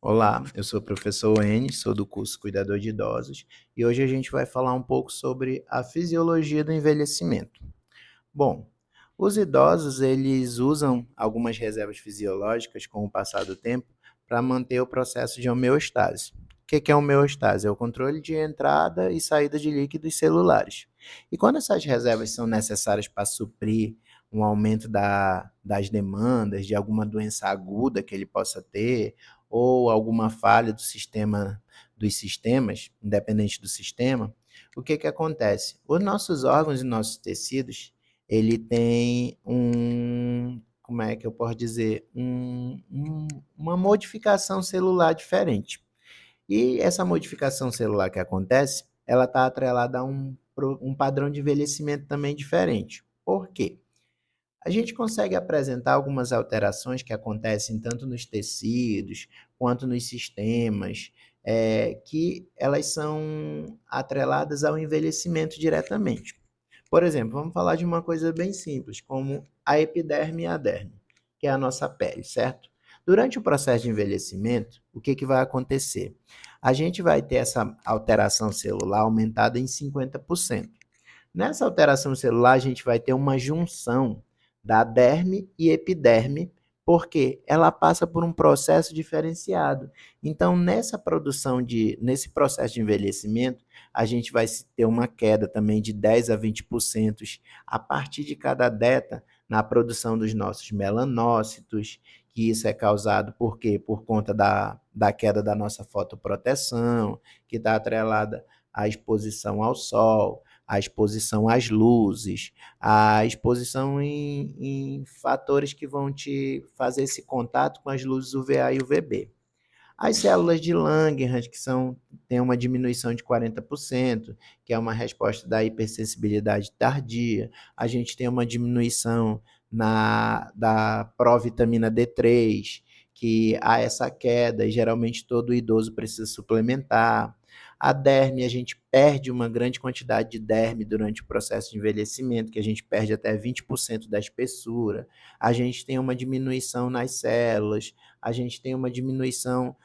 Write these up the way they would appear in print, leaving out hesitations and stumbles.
Olá, eu sou o professor Enes, sou do curso Cuidador de Idosos e hoje a gente vai falar um pouco sobre a fisiologia do envelhecimento. Bom, os idosos eles usam algumas reservas fisiológicas com o passar do tempo para manter o processo de homeostase. O que é homeostase? É o controle de entrada e saída de líquidos celulares. E quando essas reservas são necessárias para suprir um aumento das demandas de alguma doença aguda que ele possa ter, ou alguma falha dos sistemas, independente do sistema, o que acontece? Os nossos órgãos e nossos tecidos, ele tem como é que eu posso dizer, uma modificação celular diferente. E essa modificação celular que acontece, ela está atrelada a um padrão de envelhecimento também diferente. Por quê? A gente consegue apresentar algumas alterações que acontecem tanto nos tecidos quanto nos sistemas, que elas são atreladas ao envelhecimento diretamente. Por exemplo, vamos falar de uma coisa bem simples, como a epiderme e a derme, que é a nossa pele, certo? Durante o processo de envelhecimento, o que vai acontecer? A gente vai ter essa alteração celular aumentada em 50%. Nessa alteração celular, a gente vai ter uma junção da derme e epiderme, porque ela passa por um processo diferenciado. Então, nesse processo de envelhecimento, a gente vai ter uma queda também de 10 a 20% a partir de cada deta na produção dos nossos melanócitos, que isso é causado por quê? Por conta da queda da nossa fotoproteção, que está atrelada à exposição ao sol, a exposição às luzes, a exposição em fatores que vão te fazer esse contato com as luzes UVA e UVB. As células de Langerhans, têm uma diminuição de 40%, que é uma resposta da hipersensibilidade tardia. A gente tem uma diminuição da provitamina D3, que há essa queda, e geralmente todo idoso precisa suplementar. A derme, a gente perde uma grande quantidade de derme durante o processo de envelhecimento, que a gente perde até 20% da espessura. A gente tem uma diminuição nas células, a gente tem uma diminuição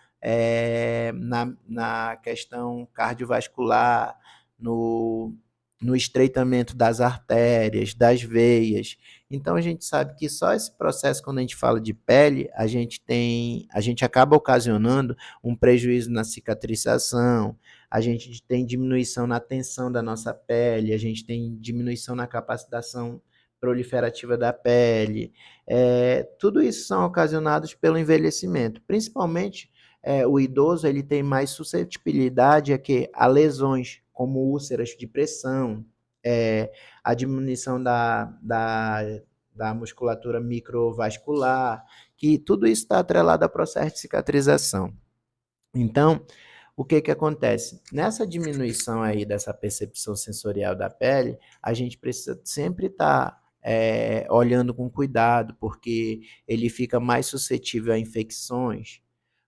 na questão cardiovascular, no, no estreitamento das artérias, das veias. Então a gente sabe que só esse processo, quando a gente fala de pele, a gente acaba ocasionando um prejuízo na cicatrização, a gente tem diminuição na tensão da nossa pele, a gente tem diminuição na capacitação proliferativa da pele. Tudo isso são ocasionados pelo envelhecimento, principalmente o idoso ele tem mais suscetibilidade a lesões, como úlceras de pressão, a diminuição da musculatura microvascular, que tudo isso está atrelado ao processo de cicatrização. Então, o que acontece? Nessa diminuição aí dessa percepção sensorial da pele, a gente precisa sempre estar olhando com cuidado, porque ele fica mais suscetível a infecções.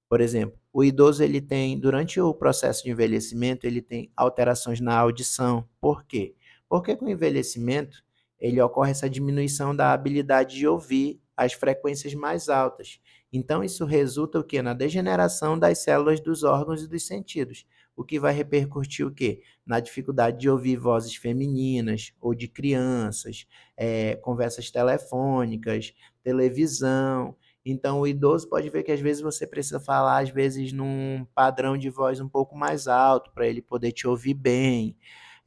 Por exemplo, o idoso ele tem, durante o processo de envelhecimento, ele tem alterações na audição. Por quê? Porque com o envelhecimento, ele ocorre essa diminuição da habilidade de ouvir as frequências mais altas. Então, isso resulta o quê? Na degeneração das células dos órgãos e dos sentidos, o que vai repercutir o quê? Na dificuldade de ouvir vozes femininas ou de crianças, conversas telefônicas, televisão. Então, o idoso pode ver que às vezes você precisa falar, às vezes, num padrão de voz um pouco mais alto, para ele poder te ouvir bem.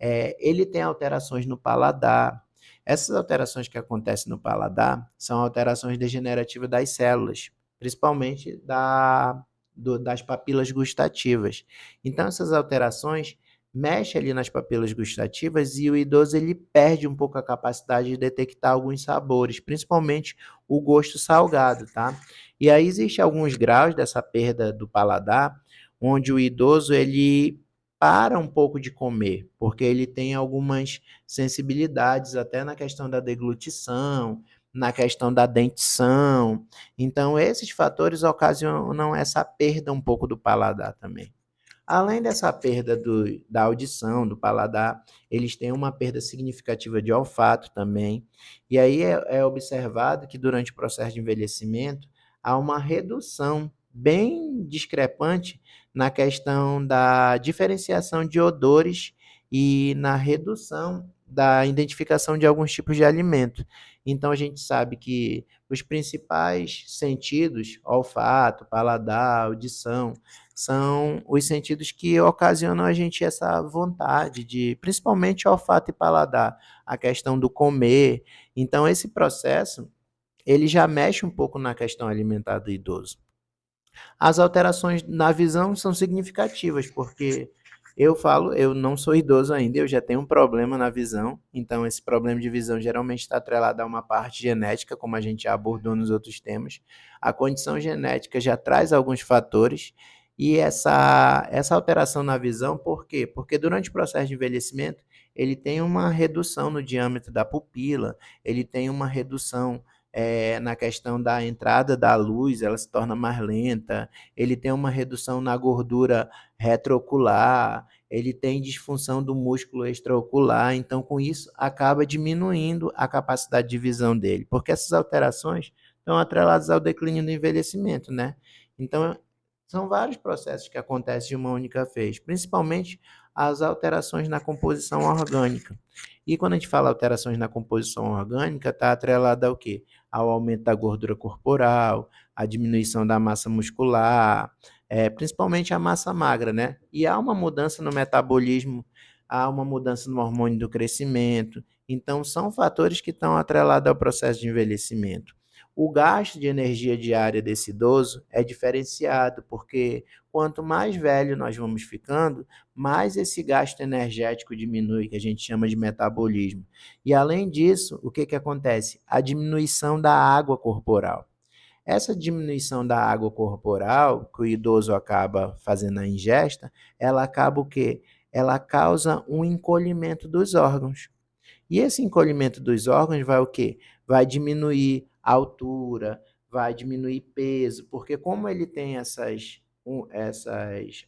Ele tem alterações no paladar. Essas alterações que acontecem no paladar são alterações degenerativas das células, principalmente das papilas gustativas. Então, essas alterações mexem ali nas papilas gustativas e o idoso ele perde um pouco a capacidade de detectar alguns sabores, principalmente o gosto salgado, tá? E aí existe alguns graus dessa perda do paladar, onde o idoso ele para um pouco de comer, porque ele tem algumas sensibilidades até na questão da deglutição, na questão da dentição. Então, esses fatores ocasionam essa perda um pouco do paladar também. Além dessa perda da audição, do paladar, eles têm uma perda significativa de olfato também. E aí é observado que durante o processo de envelhecimento há uma redução bem discrepante na questão da diferenciação de odores e na redução da identificação de alguns tipos de alimento. Então, a gente sabe que os principais sentidos, olfato, paladar, audição, são os sentidos que ocasionam a gente essa vontade de, principalmente olfato e paladar, a questão do comer. Então, esse processo, ele já mexe um pouco na questão alimentar do idoso. As alterações na visão são significativas, porque eu não sou idoso ainda, eu já tenho um problema na visão, então esse problema de visão geralmente está atrelado a uma parte genética, como a gente já abordou nos outros temas. A condição genética já traz alguns fatores, e essa alteração na visão, por quê? Porque durante o processo de envelhecimento, ele tem uma redução no diâmetro da pupila, ele tem uma redução na questão da entrada da luz, ela se torna mais lenta, ele tem uma redução na gordura retroocular, ele tem disfunção do músculo extraocular, então com isso acaba diminuindo a capacidade de visão dele, porque essas alterações estão atreladas ao declínio do envelhecimento, né? Então, são vários processos que acontecem de uma única vez, principalmente as alterações na composição orgânica. E quando a gente fala alterações na composição orgânica, está atrelada ao quê? Ao aumento da gordura corporal, à diminuição da massa muscular, principalmente a massa magra, né? E há uma mudança no metabolismo, há uma mudança no hormônio do crescimento. Então, são fatores que estão atrelados ao processo de envelhecimento. O gasto de energia diária desse idoso é diferenciado, porque quanto mais velho nós vamos ficando, mais esse gasto energético diminui, que a gente chama de metabolismo. E além disso, o que, que acontece? A diminuição da água corporal. Essa diminuição da água corporal, que o idoso acaba fazendo a ingesta, ela acaba o quê? Ela causa um encolhimento dos órgãos. E esse encolhimento dos órgãos vai o quê? Vai diminuir a altura, vai diminuir peso, porque como ele tem essas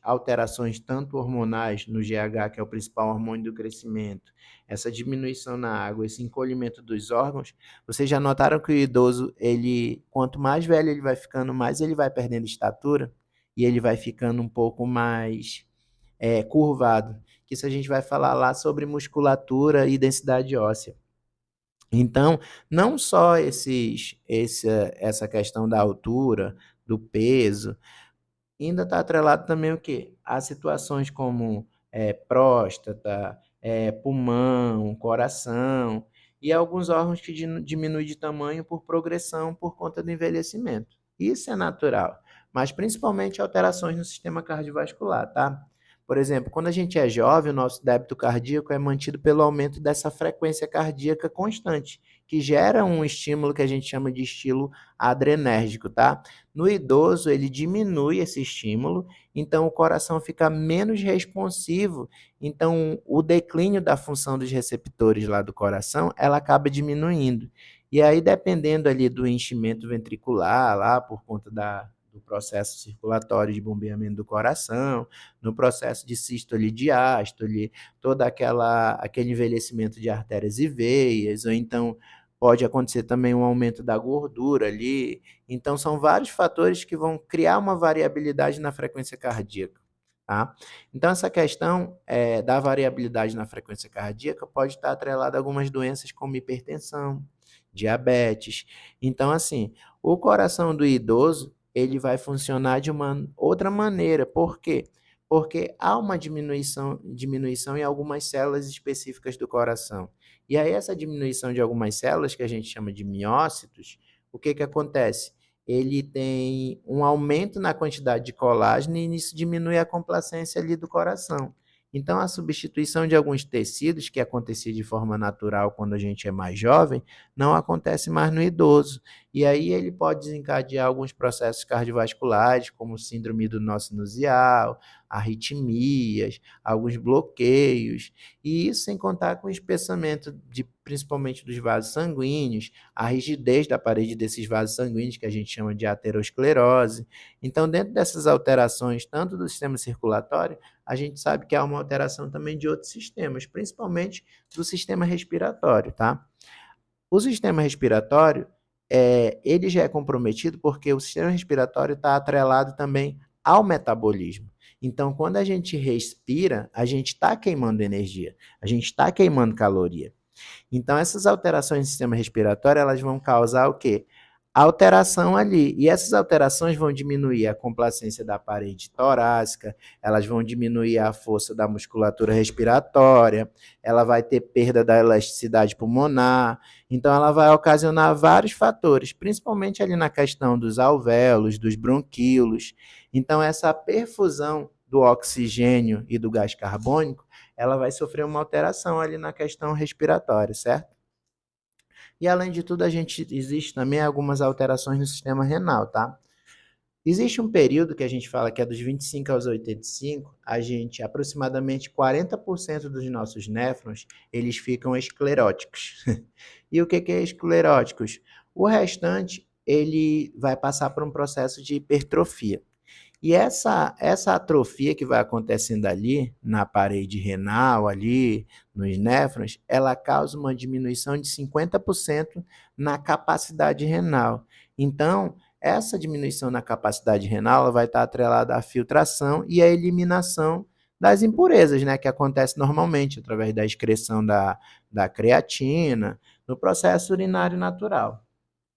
alterações tanto hormonais no GH, que é o principal hormônio do crescimento, essa diminuição na água, esse encolhimento dos órgãos, vocês já notaram que o idoso, ele, quanto mais velho ele vai ficando, mais ele vai perdendo estatura e ele vai ficando um pouco mais curvado, que isso a gente vai falar lá sobre musculatura e densidade óssea. Então, não só essa questão da altura, do peso, ainda está atrelado também o quê? A situações como próstata, pulmão, coração e alguns órgãos que diminuem de tamanho por progressão por conta do envelhecimento. Isso é natural, mas principalmente alterações no sistema cardiovascular, tá? Por exemplo, quando a gente é jovem, o nosso débito cardíaco é mantido pelo aumento dessa frequência cardíaca constante, que gera um estímulo que a gente chama de estímulo adrenérgico, tá? No idoso, ele diminui esse estímulo, então o coração fica menos responsivo, então o declínio da função dos receptores lá do coração, ela acaba diminuindo. E aí, dependendo ali do enchimento ventricular, lá por conta do processo circulatório de bombeamento do coração, no processo de sístole e diástole, todo aquele envelhecimento de artérias e veias, ou então pode acontecer também um aumento da gordura ali. Então, são vários fatores que vão criar uma variabilidade na frequência cardíaca. Tá? Então, essa questão da variabilidade na frequência cardíaca pode estar atrelada a algumas doenças como hipertensão, diabetes. Então, assim, o coração do idoso, ele vai funcionar de uma outra maneira. Por quê? Porque há uma diminuição em algumas células específicas do coração. E aí essa diminuição de algumas células, que a gente chama de miócitos, o que que acontece? Ele tem um aumento na quantidade de colágeno e isso diminui a complacência ali do coração. Então, a substituição de alguns tecidos, que acontecia de forma natural quando a gente é mais jovem, não acontece mais no idoso. E aí ele pode desencadear alguns processos cardiovasculares, como síndrome do nó sinusial, arritmias, alguns bloqueios, e isso sem contar com o espessamento principalmente dos vasos sanguíneos, a rigidez da parede desses vasos sanguíneos, que a gente chama de aterosclerose. Então, dentro dessas alterações, tanto do sistema circulatório, a gente sabe que há uma alteração também de outros sistemas, principalmente do sistema respiratório, tá? O sistema respiratório, ele já é comprometido porque o sistema respiratório está atrelado também ao metabolismo. Então, quando a gente respira, a gente está queimando energia, a gente está queimando caloria. Então, essas alterações no sistema respiratório, elas vão causar o quê? Alteração ali. E essas alterações vão diminuir a complacência da parede torácica, elas vão diminuir a força da musculatura respiratória, ela vai ter perda da elasticidade pulmonar. Então, ela vai ocasionar vários fatores, principalmente ali na questão dos alvéolos, dos bronquíolos. Então, essa perfusão do oxigênio e do gás carbônico, ela vai sofrer uma alteração ali na questão respiratória, certo? E além de tudo, existe também algumas alterações no sistema renal, tá? Existe um período que a gente fala que é dos 25 aos 85, aproximadamente 40% dos nossos néfrons, eles ficam escleróticos. E o que é escleróticos? O restante, ele vai passar por um processo de hipertrofia. E essa atrofia que vai acontecendo ali, na parede renal, ali, nos néfrons, ela causa uma diminuição de 50% na capacidade renal. Então, essa diminuição na capacidade renal ela vai estar atrelada à filtração e à eliminação das impurezas, né, que acontece normalmente através da excreção da creatina, no processo urinário natural.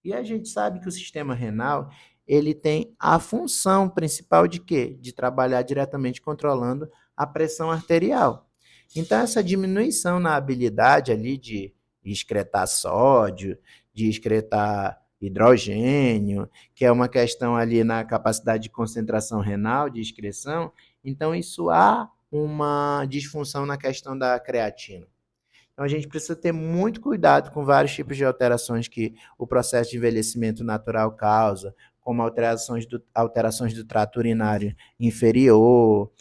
E a gente sabe que o sistema renal, ele tem a função principal de quê? De trabalhar diretamente controlando a pressão arterial. Então, essa diminuição na habilidade ali de excretar sódio, de excretar hidrogênio, que é uma questão ali na capacidade de concentração renal, de excreção, então isso há uma disfunção na questão da creatina. Então, a gente precisa ter muito cuidado com vários tipos de alterações que o processo de envelhecimento natural causa, como alterações do trato urinário inferior,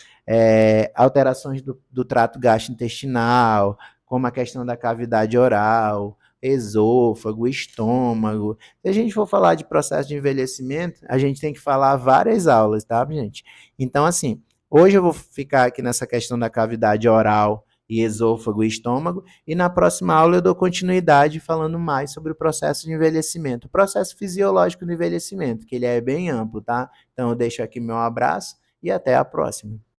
alterações do trato gastrointestinal, como a questão da cavidade oral, esôfago, estômago. Se a gente for falar de processo de envelhecimento, a gente tem que falar várias aulas, tá, gente? Então, assim, hoje eu vou ficar aqui nessa questão da cavidade oral, e esôfago e estômago, e na próxima aula eu dou continuidade falando mais sobre o processo de envelhecimento, o processo fisiológico do envelhecimento, que ele é bem amplo, tá? Então eu deixo aqui meu abraço e até a próxima.